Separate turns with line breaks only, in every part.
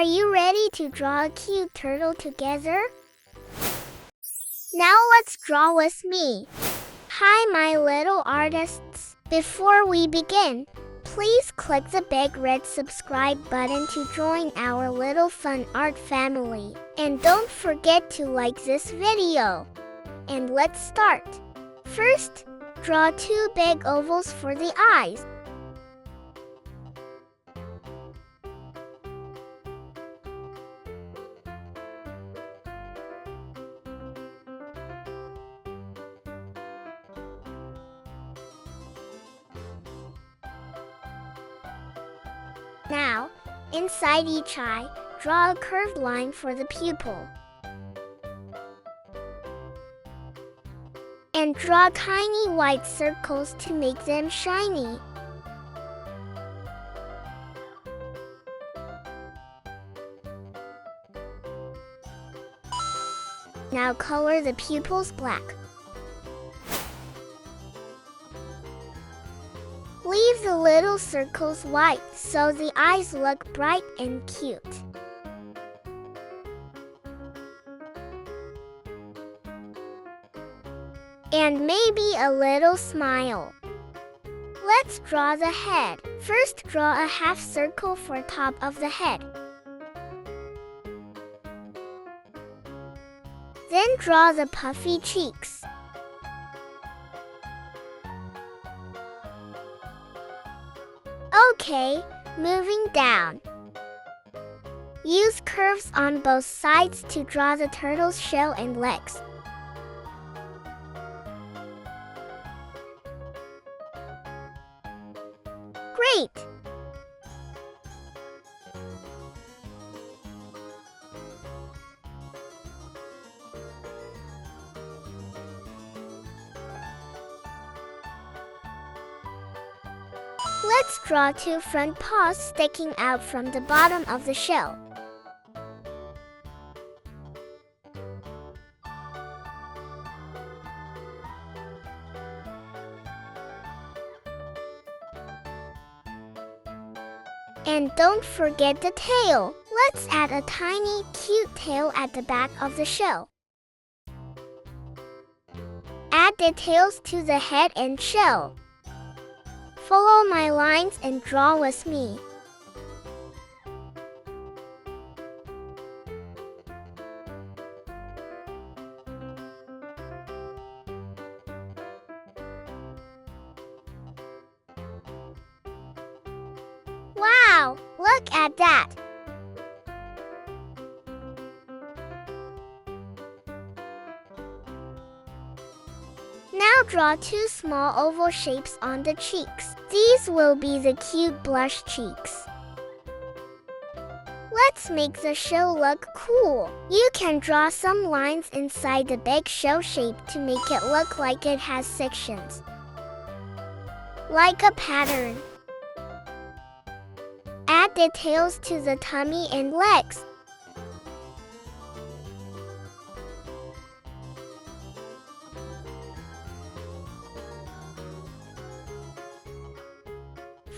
Are you ready to draw a cute turtle together? Now let's draw with me. Hi, my little artists. Before we begin, please click the big red subscribe button to join our little fun art family. And don't forget to like this video. And let's start. First, draw 2 big ovals for the eyes. Now, inside each eye, draw a curved line for the pupil. And draw tiny white circles to make them shiny. Now color the pupils black. Leave the little circles white so the eyes look bright and cute. And maybe a little smile. Let's draw the head. First, draw a half circle for top of the head. Then draw the puffy cheeks. Okay, moving down. Use curves on both sides to draw the turtle's shell and legs. Great! Let's draw 2 front paws sticking out from the bottom of the shell. And don't forget the tail. Let's add a tiny, cute tail at the back of the shell. Add details to the head and shell. Follow my lines and draw with me. Wow, look at that! Now draw 2 small oval shapes on the cheeks. These will be the cute blush cheeks. Let's make the shell look cool. You can draw some lines inside the big shell shape to make it look like it has sections. Like a pattern. Add details to the tummy and legs.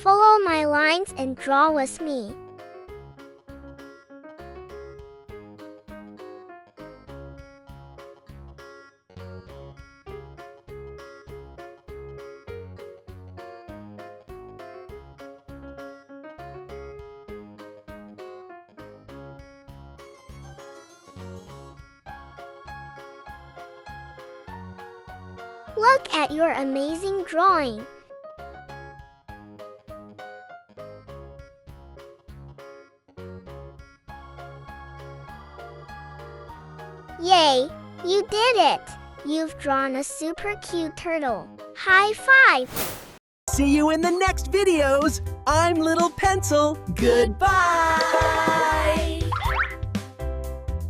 Follow my lines and draw with me. Look at your amazing drawing. Yay! You did it! You've drawn a super cute turtle. High five!
See you in the next videos. I'm Little Pencil. Goodbye!